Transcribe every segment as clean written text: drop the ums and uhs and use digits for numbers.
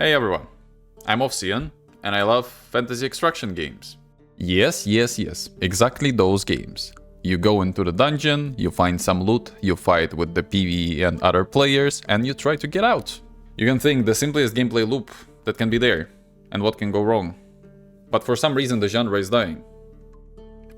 Hey everyone, I'm Ovsian, and I love fantasy extraction games. Yes, exactly those games. You go into the dungeon, you find some loot, you fight with the PvE and other players, and you try to get out. You can think the simplest gameplay loop that can be there, and what can go wrong. But for some reason the genre is dying.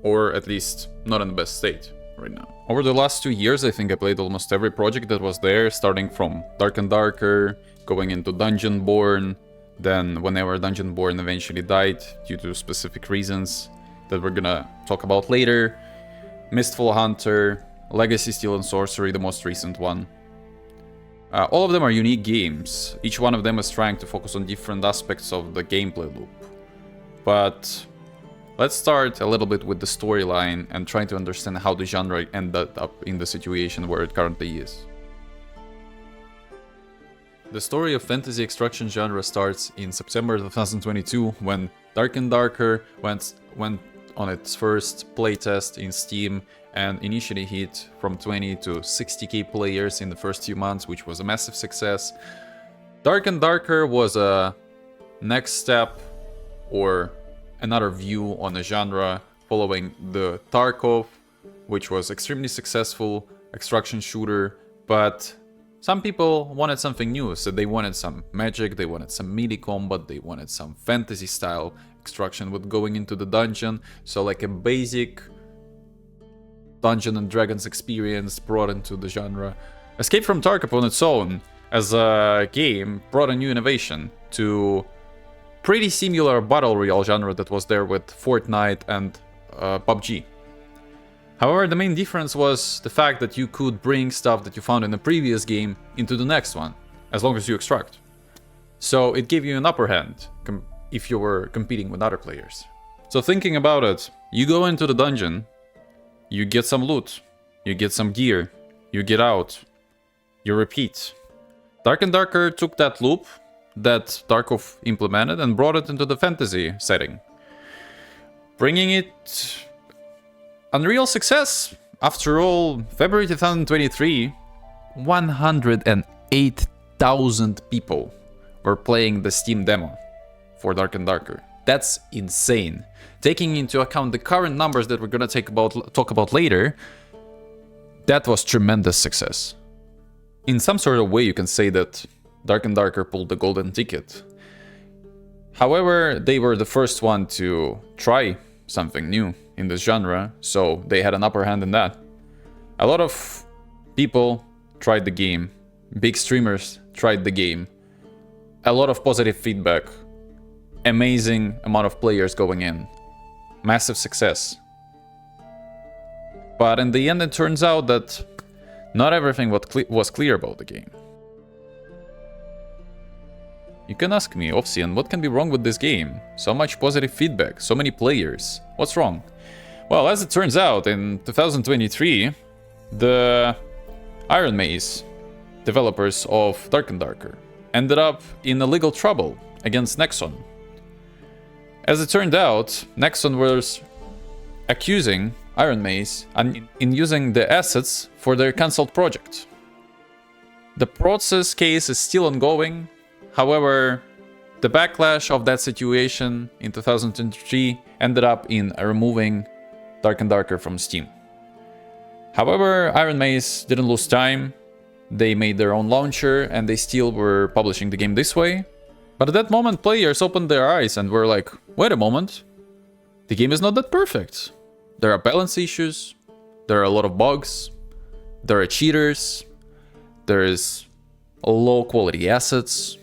Or at least not in the best state right now. Over the last 2 years I think I played almost every project that was there, starting from Dark and Darker, going into Dungeonborn, then whenever Dungeonborn eventually died due to specific reasons that we're gonna talk about later, Mistfall Hunter, Legacy Steel and Sorcery, the most recent one. All of them are unique games, each one of them is trying to focus on different aspects of the gameplay loop. But let's start a little bit with the storyline and try to understand how the genre ended up in the situation where it currently is. The story of fantasy extraction genre starts in September 2022 when Dark and Darker went on its first playtest in Steam and initially hit from 20 to 60k players in the first few months, which was a massive success. Dark and Darker was a next step or another view on the genre following the Tarkov, which was extremely successful extraction shooter, but some people wanted something new, so they wanted some magic, they wanted some melee combat, they wanted some fantasy style extraction with going into the dungeon, so like a basic Dungeons and Dragons experience brought into the genre. Escape from Tarkov on its own as a game brought a new innovation to pretty similar battle royale genre that was there with Fortnite and PUBG. However, the main difference was the fact that you could bring stuff that you found in the previous game into the next one, as long as you extract. So it gave you an upper hand if you were competing with other players. So thinking about it, you go into the dungeon, you get some loot, you get some gear, you get out, you repeat. Dark and Darker took that loop that Tarkov implemented and brought it into the fantasy setting, bringing it unreal success. After all, February 2023, 108,000 people were playing the Steam demo for Dark and Darker. That's insane. Taking into account the current numbers that we're gonna talk about later, that was tremendous success. In some sort of way, you can say that Dark and Darker pulled the golden ticket. However, they were the first one to try something new in this genre, so they had an upper hand in that. A lot of people tried the game, big streamers tried the game, a lot of positive feedback, amazing amount of players going in, massive success. But in the end it turns out that not everything was clear about the game. You can ask me, Ovsian, what can be wrong with this game? So much positive feedback, so many players. What's wrong? Well, as it turns out, in 2023, the Iron Maze developers of Dark and Darker ended up in a legal trouble against Nexon. As it turned out, Nexon was accusing Iron Maze in using the assets for their cancelled project. The process case is still ongoing. However, the backlash of that situation in 2023 ended up in removing Dark and Darker from Steam. However, Iron Maze didn't lose time. They made their own launcher and they still were publishing the game this way. But at that moment, players opened their eyes and were like, wait a moment, the game is not that perfect. There are balance issues, there are a lot of bugs, there are cheaters, there is low quality assets.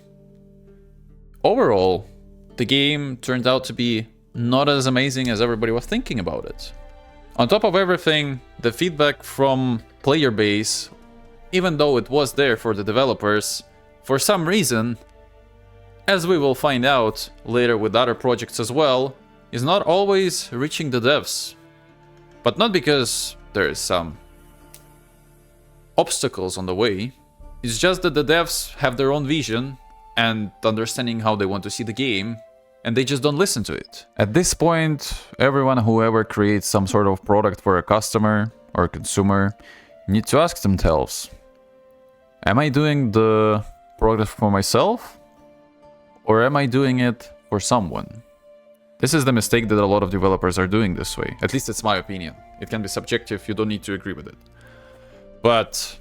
Overall, the game turned out to be not as amazing as everybody was thinking about it. On top of everything, the feedback from player base, even though it was there for the developers, for some reason, as we will find out later with other projects as well, is not always reaching the devs. But not because there is some obstacles on the way, it's just that the devs have their own vision and understanding how they want to see the game, and they just don't listen to it. At this point, everyone who ever creates some sort of product for a customer or consumer need to ask themselves, am I doing the product for myself? Or am I doing it for someone? This is the mistake that a lot of developers are doing this way. At least it's my opinion. It can be subjective, you don't need to agree with it. But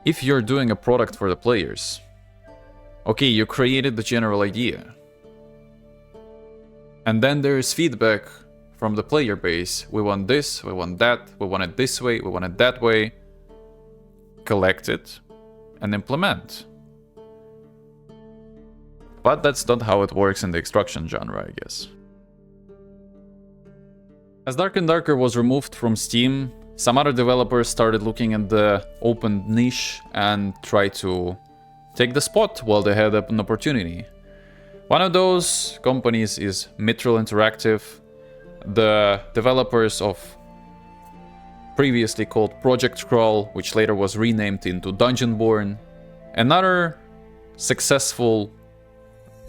if you're doing a product for the players, okay, you created the general idea. And then there is feedback from the player base. We want this, we want that, we want it this way, we want it that way. Collect it and implement. But that's not how it works in the extraction genre, I guess. As Dark and Darker was removed from Steam, some other developers started looking at the open niche and tried to take the spot while they had an opportunity. One of those companies is Mithril Interactive, the developers of previously called Project Crawl, which later was renamed into Dungeonborn. Another successful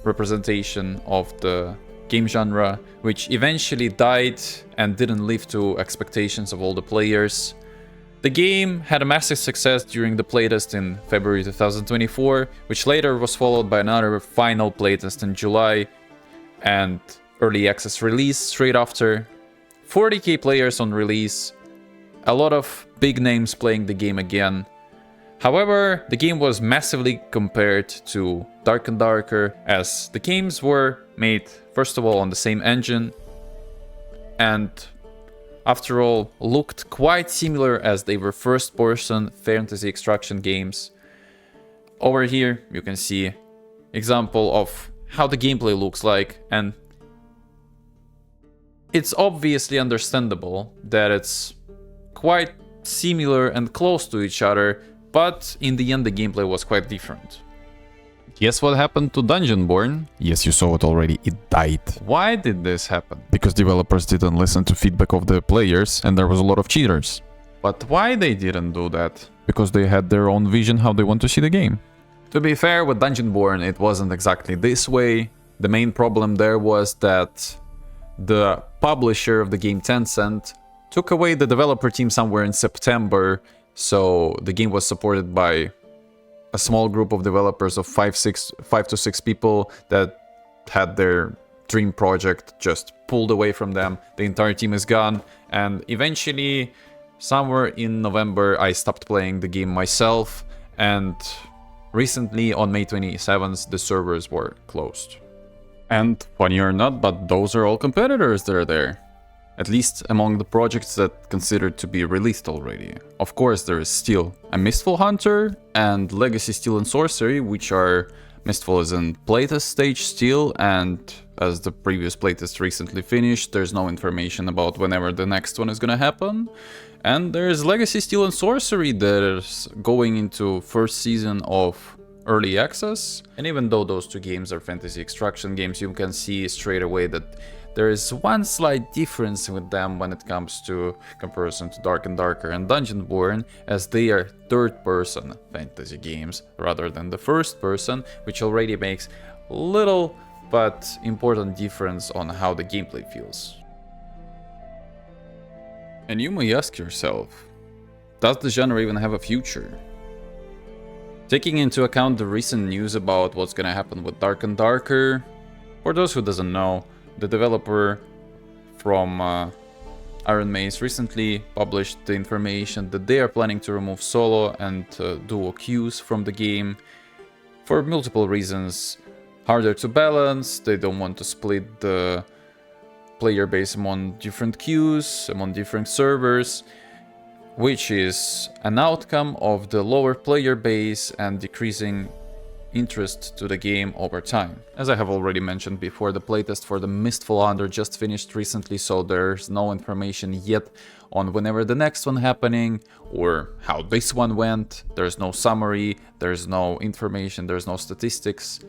representation of the game genre, which eventually died and didn't live to expectations of all the players. The game had a massive success during the playtest in February 2024, which later was followed by another final playtest in July and early access release straight after. 40k players on release, a lot of big names playing the game again. However, the game was massively compared to Dark and Darker, as the games were made, first of all, on the same engine, and after all, looked quite similar as they were first-person fantasy extraction games. Over here, you can see example of how the gameplay looks like, and it's obviously understandable that it's quite similar and close to each other, but in the end the gameplay was quite different. Guess what happened to Dungeonborn? Yes, you saw it already, it died. Why did this happen? Because developers didn't listen to feedback of the players and there was a lot of cheaters. But why they didn't do that? Because they had their own vision how they want to see the game. To be fair, with Dungeonborn it wasn't exactly this way. The main problem there was that the publisher of the game, Tencent, took away the developer team somewhere in September, so the game was supported by a small group of developers of 5 to 6 people that had their dream project just pulled away from them. The entire team is gone, and eventually, somewhere in November, I stopped playing the game myself, and recently, on May 27th, the servers were closed. And funny or not, but those are all competitors that are there. At least among the projects that considered to be released already. Of course, there is still a Mistfall Hunter and Legacy Steel and Sorcery, which are... Mistfall is in playtest stage still, and as the previous playtest recently finished, there's no information about whenever the next one is gonna happen. And there's Legacy Steel and Sorcery that is going into first season of early access. And even though those two games are fantasy extraction games, you can see straight away that there is one slight difference with them when it comes to comparison to Dark and Darker and Dungeonborn, as they are third-person fantasy games rather than the first-person, which already makes little but important difference on how the gameplay feels. And you may ask yourself, does the genre even have a future? Taking into account the recent news about what's gonna happen with Dark and Darker, for those who doesn't know, the developer from Iron Maze recently published the information that they are planning to remove solo and duo queues from the game for multiple reasons. Harder to balance, they don't want to split the player base among different queues, among different servers, which is an outcome of the lower player base and decreasing interest to the game over time. As I have already mentioned before, the playtest for the Mistfall Hunter just finished recently, so there's no information yet on whenever the next one happening or how this one went. There's no summary, there's no information, there's no statistics,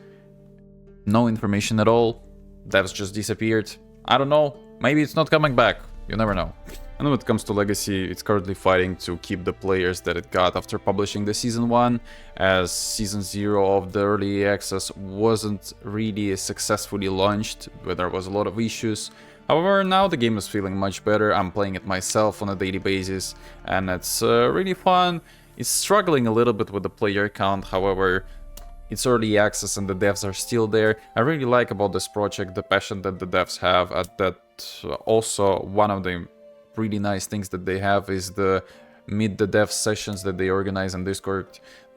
no information at all. Devs just disappeared. I don't know, maybe it's not coming back, you never know. And when it comes to Legacy, it's currently fighting to keep the players that it got after publishing the Season 1, as Season 0 of the Early Access wasn't really successfully launched, where there was a lot of issues. However, now the game is feeling much better. I'm playing it myself on a daily basis, and it's really fun. It's struggling a little bit with the player count, however, it's early access and the devs are still there. I really like about this project the passion that the devs have. At that, also one of the really nice things that they have is the meet the dev sessions that they organize on Discord,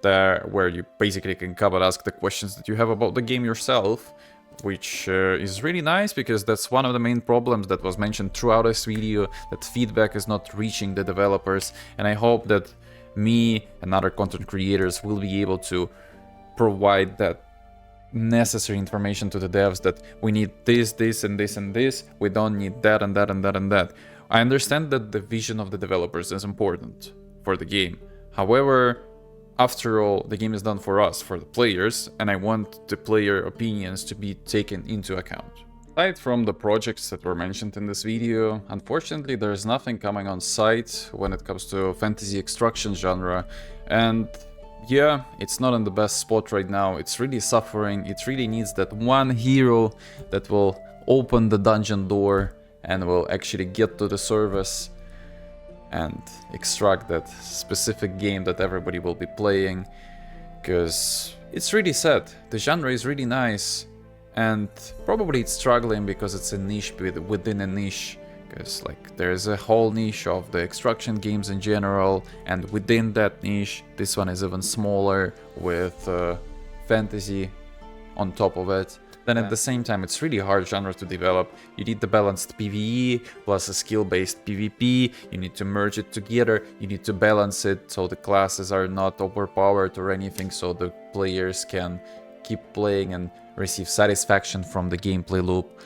there where you basically can come and ask the questions that you have about the game yourself, which is really nice because that's one of the main problems that was mentioned throughout this video, that feedback is not reaching the developers, and I hope that me and other content creators will be able to provide that necessary information to the devs that we need this, this, and this, and this. We don't need that, and that, and that, and that. I understand that the vision of the developers is important for the game. However, after all, the game is done for us, for the players, and I want the player opinions to be taken into account. Aside from the projects that were mentioned in this video, unfortunately there is nothing coming on site when it comes to fantasy extraction genre, and yeah, it's not in the best spot right now. It's really suffering. It really needs that one hero that will open the dungeon door and will actually get to the service and extract that specific game that everybody will be playing, because it's really sad. The genre is really nice, and probably it's struggling because it's a niche within a niche. Because like there's a whole niche of the extraction games in general, and within that niche this one is even smaller with fantasy on top of it. Then at the same time it's really hard genre to develop. You need the balanced PvE plus a skill-based PvP, you need to merge it together, you need to balance it so the classes are not overpowered or anything, so the players can keep playing and receive satisfaction from the gameplay loop.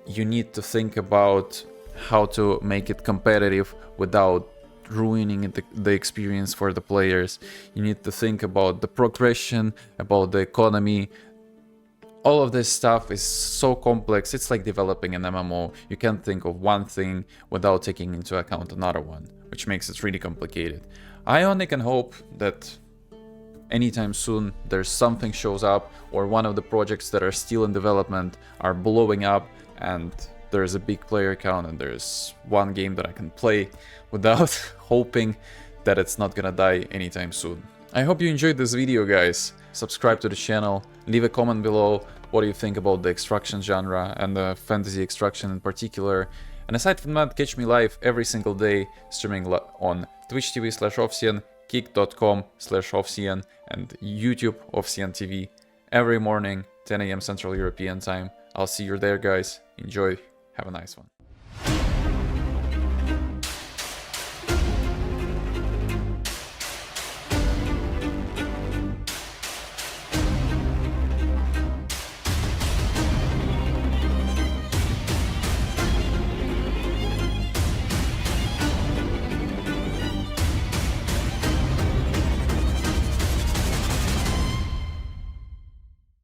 You need to think about how to make it competitive without ruining the experience for the players. You need to think about the progression, about the economy. All of this stuff is so complex. It's like developing an MMO. You can't think of one thing without taking into account another one, which makes it really complicated. I only can hope that anytime soon there's something shows up, or one of the projects that are still in development are blowing up and there's a big player count and there's one game that I can play without hoping that it's not gonna die anytime soon. I hope you enjoyed this video, guys. Subscribe to the channel, leave a comment below what do you think about the extraction genre and the fantasy extraction in particular. And aside from that, catch me live every single day streaming on Twitch TV/Ovsian, kick.com/Ovsian, and YouTube Ovsian TV every morning 10 AM Central European Time. I'll see you there, guys. Enjoy. Have a nice one.